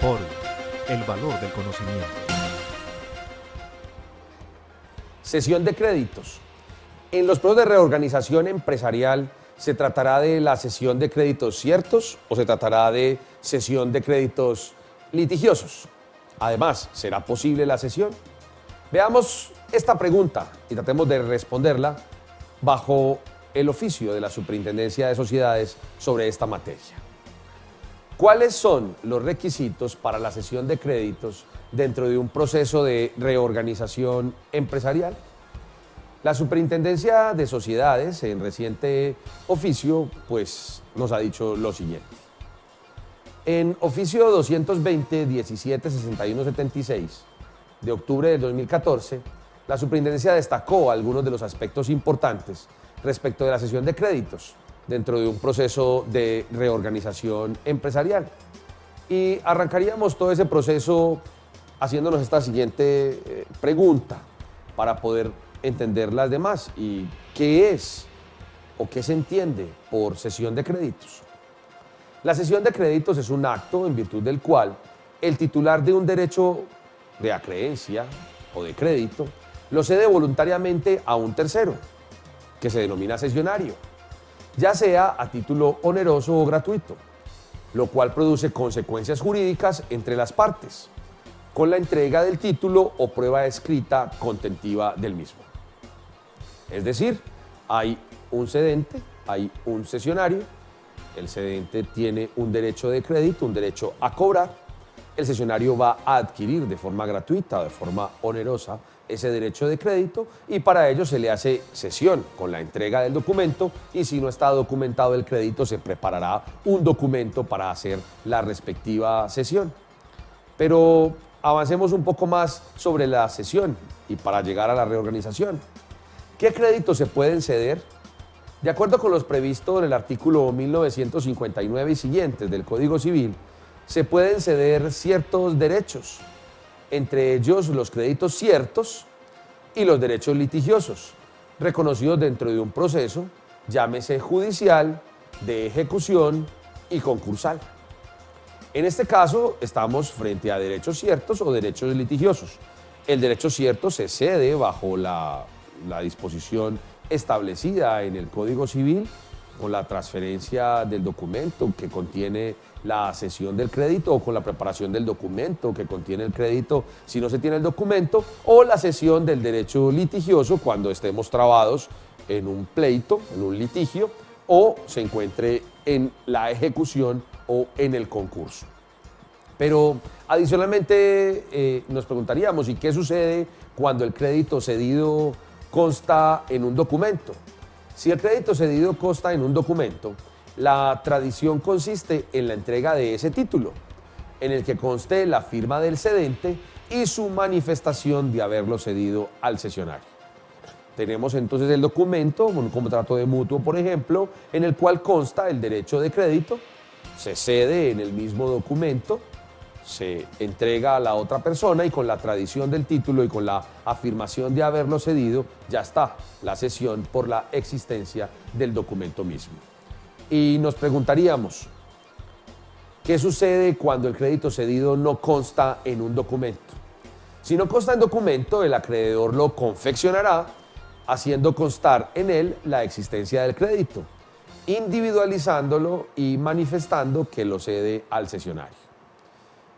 Ford, el valor del conocimiento. Cesión de créditos. En los procesos de reorganización empresarial, ¿se tratará de la cesión de créditos ciertos o se tratará de cesión de créditos litigiosos? Además, ¿será posible la cesión? Veamos esta pregunta y tratemos de responderla bajo el oficio de la Superintendencia de Sociedades sobre esta materia. ¿Cuáles son los requisitos para la cesión de créditos dentro de un proceso de reorganización empresarial? La Superintendencia de Sociedades, en reciente oficio, pues nos ha dicho lo siguiente. En oficio 220-17-61-76 de octubre del 2014, la Superintendencia destacó algunos de los aspectos importantes respecto de la cesión de créditos dentro de un proceso de reorganización empresarial. Y arrancaríamos todo ese proceso haciéndonos esta siguiente pregunta para poder entender las demás. ¿Y qué es o qué se entiende por cesión de créditos? La cesión de créditos es un acto en virtud del cual el titular de un derecho de acreencia o de crédito lo cede voluntariamente a un tercero, que se denomina cesionario, ya sea a título oneroso o gratuito, lo cual produce consecuencias jurídicas entre las partes, con la entrega del título o prueba escrita contentiva del mismo. Es decir, hay un cedente, hay un cesionario, el cedente tiene un derecho de crédito, un derecho a cobrar, el cesionario va a adquirir de forma gratuita o de forma onerosa ese derecho de crédito y para ello se le hace cesión con la entrega del documento y si no está documentado el crédito se preparará un documento para hacer la respectiva cesión. Pero avancemos un poco más sobre la cesión y para llegar a la reorganización. ¿Qué créditos se pueden ceder? De acuerdo con los previstos en el artículo 1959 y siguientes del Código Civil, se pueden ceder ciertos derechos, entre ellos los créditos ciertos y los derechos litigiosos, reconocidos dentro de un proceso, llámese judicial, de ejecución y concursal. En este caso, estamos frente a derechos ciertos o derechos litigiosos. El derecho cierto se cede bajo la disposición establecida en el Código Civil con la transferencia del documento que contiene la cesión del crédito o con la preparación del documento que contiene el crédito si no se tiene el documento o la cesión del derecho litigioso cuando estemos trabados en un pleito, en un litigio o se encuentre en la ejecución o en el concurso. Pero adicionalmente nos preguntaríamos, ¿y qué sucede cuando el crédito cedido consta en un documento? Si el crédito cedido consta en un documento, la tradición consiste en la entrega de ese título, en el que conste la firma del cedente y su manifestación de haberlo cedido al cesionario. Tenemos entonces el documento, un contrato de mutuo, por ejemplo, en el cual consta el derecho de crédito, se cede en el mismo documento, se entrega a la otra persona y con la tradición del título y con la afirmación de haberlo cedido, ya está la cesión por la existencia del documento mismo. Y nos preguntaríamos, ¿qué sucede cuando el crédito cedido no consta en un documento? Si no consta en documento, el acreedor lo confeccionará haciendo constar en él la existencia del crédito, individualizándolo y manifestando que lo cede al cesionario.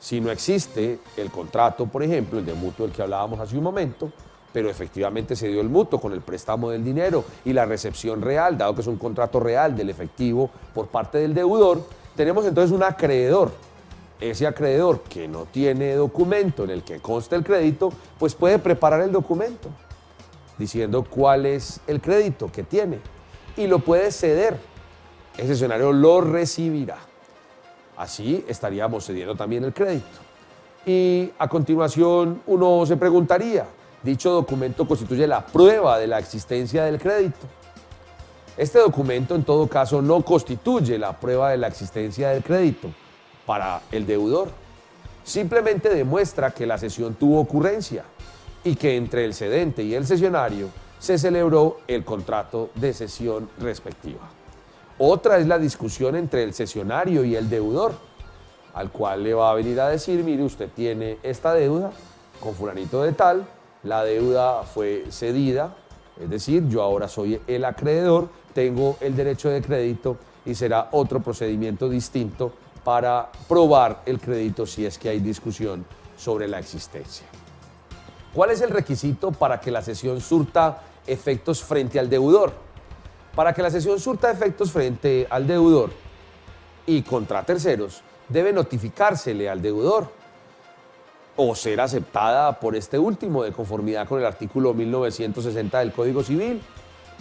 Si no existe el contrato, por ejemplo, el de mutuo del que hablábamos hace un momento, pero efectivamente se dio el mutuo con el préstamo del dinero y la recepción real, dado que es un contrato real del efectivo por parte del deudor, tenemos entonces un acreedor. Ese acreedor que no tiene documento en el que conste el crédito, pues puede preparar el documento diciendo cuál es el crédito que tiene y lo puede ceder. El cesionario lo recibirá. Así estaríamos cediendo también el crédito. Y a continuación uno se preguntaría, ¿dicho documento constituye la prueba de la existencia del crédito? Este documento en todo caso no constituye la prueba de la existencia del crédito para el deudor. Simplemente demuestra que la cesión tuvo ocurrencia y que entre el cedente y el cesionario se celebró el contrato de cesión respectiva. Otra es la discusión entre el cesionario y el deudor. al cual le va a venir a decir, mire, usted tiene esta deuda con fulanito de tal, la deuda fue cedida, es decir, yo ahora soy el acreedor, tengo el derecho de crédito y será otro procedimiento distinto para probar el crédito si es que hay discusión sobre la existencia. ¿Cuál es el requisito para que la cesión surta efectos frente al deudor? Para que la cesión surta efectos frente al deudor y contra terceros, debe notificársele al deudor o ser aceptada por este último de conformidad con el artículo 1960 del Código Civil.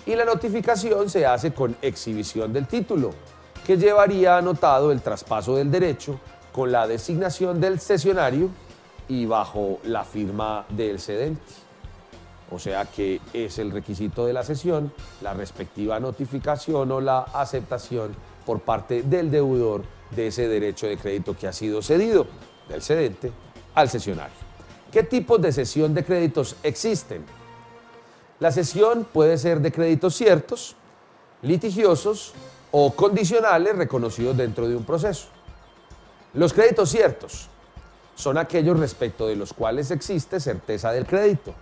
Y la notificación se hace con exhibición del título, que llevaría anotado el traspaso del derecho con la designación del cesionario y bajo la firma del cedente. O sea que es el requisito de la cesión, la respectiva notificación o la aceptación por parte del deudor de ese derecho de crédito que ha sido cedido del cedente al cesionario. ¿Qué tipos de cesión de créditos existen? La cesión puede ser de créditos ciertos, litigiosos o condicionales reconocidos dentro de un proceso. Los créditos ciertos son aquellos respecto de los cuales existe certeza del crédito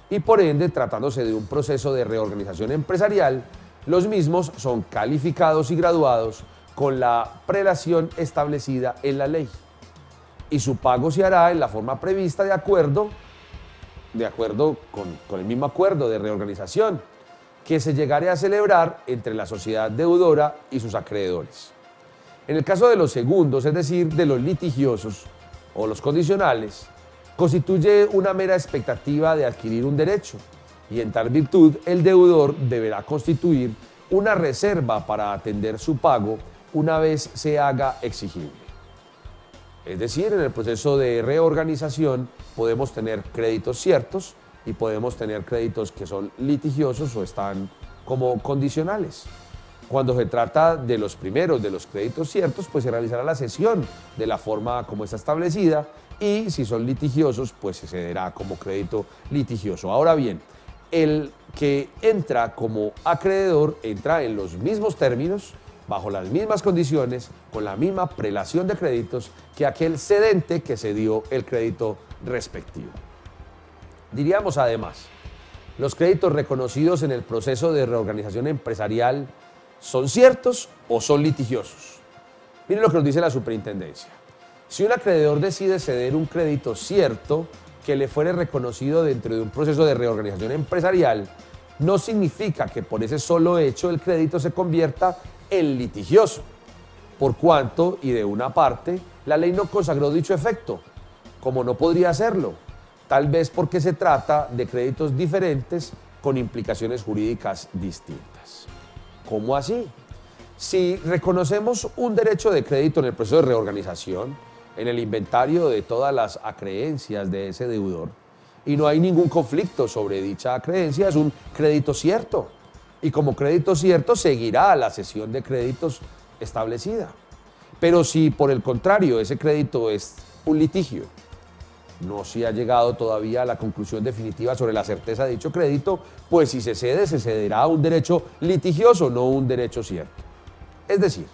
y por ende, tratándose de un proceso de reorganización empresarial, los mismos son calificados y graduados con la prelación establecida en la ley y su pago se hará en la forma prevista de acuerdo con el mismo acuerdo de reorganización que se llegare a celebrar entre la sociedad deudora y sus acreedores. En el caso de los segundos, es decir, de los litigiosos o los condicionales, constituye una mera expectativa de adquirir un derecho y en tal virtud el deudor deberá constituir una reserva para atender su pago una vez se haga exigible. Es decir, en el proceso de reorganización podemos tener créditos ciertos y podemos tener créditos que son litigiosos o están como condicionales. Cuando se trata de los primeros, de los créditos ciertos, pues se realizará la cesión de la forma como está establecida y si son litigiosos, pues se cederá como crédito litigioso. Ahora bien, el que entra como acreedor entra en los mismos términos, bajo las mismas condiciones, con la misma prelación de créditos que aquel cedente que cedió el crédito respectivo. Diríamos además, los créditos reconocidos en el proceso de reorganización empresarial ¿son ciertos o son litigiosos? Miren lo que nos dice la superintendencia. Si un acreedor decide ceder un crédito cierto que le fuere reconocido dentro de un proceso de reorganización empresarial, no significa que por ese solo hecho el crédito se convierta en litigioso, por cuanto, y de una parte, la ley no consagró dicho efecto, como no podría hacerlo, tal vez porque se trata de créditos diferentes con implicaciones jurídicas distintas. ¿Cómo así? Si reconocemos un derecho de crédito en el proceso de reorganización, en el inventario de todas las acreencias de ese deudor, y no hay ningún conflicto sobre dicha acreencia, es un crédito cierto. Y como crédito cierto seguirá la cesión de créditos establecida. Pero si por el contrario ese crédito es un litigio, no se ha llegado todavía a la conclusión definitiva sobre la certeza de dicho crédito, pues si se cede, se cederá un derecho litigioso, no un derecho cierto. Es decir,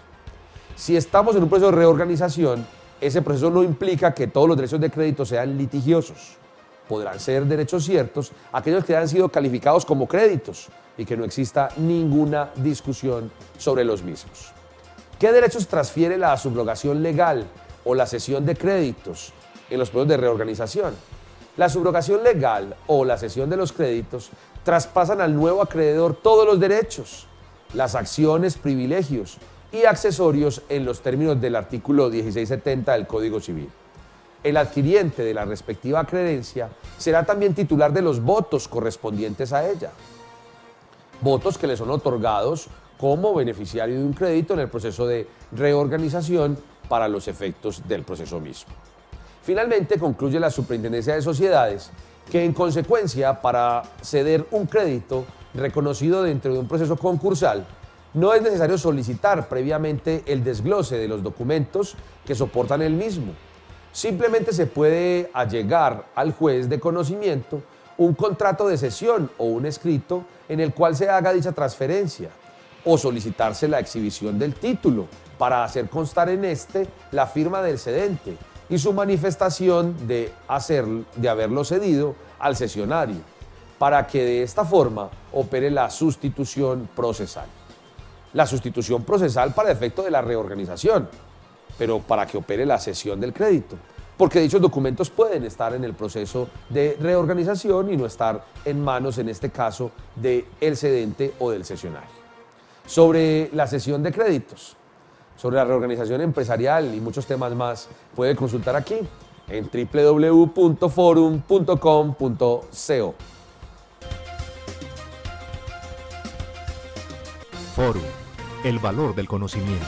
si estamos en un proceso de reorganización, ese proceso no implica que todos los derechos de crédito sean litigiosos. Podrán ser derechos ciertos aquellos que hayan sido calificados como créditos y que no exista ninguna discusión sobre los mismos. ¿Qué derechos transfiere la subrogación legal o la cesión de créditos en los procesos de reorganización? La subrogación legal o la cesión de los créditos traspasan al nuevo acreedor todos los derechos, las acciones, privilegios y accesorios en los términos del artículo 1670 del Código Civil. El adquiriente de la respectiva creencia será también titular de los votos correspondientes a ella. Votos que le son otorgados como beneficiario de un crédito en el proceso de reorganización para los efectos del proceso mismo. Finalmente, concluye la Superintendencia de Sociedades que, en consecuencia, para ceder un crédito reconocido dentro de un proceso concursal, no es necesario solicitar previamente el desglose de los documentos que soportan el mismo. Simplemente se puede allegar al juez de conocimiento un contrato de cesión o un escrito en el cual se haga dicha transferencia, o solicitarse la exhibición del título para hacer constar en este la firma del cedente y su manifestación de haberlo cedido al cesionario, para que de esta forma opere la sustitución procesal. La sustitución procesal para efecto de la reorganización, pero para que opere la cesión del crédito, porque dichos documentos pueden estar en el proceso de reorganización y no estar en manos, en este caso, del cedente o del cesionario. Sobre la cesión de créditos, sobre la reorganización empresarial y muchos temas más, puede consultar aquí en www.forum.com.co. Forum, el valor del conocimiento.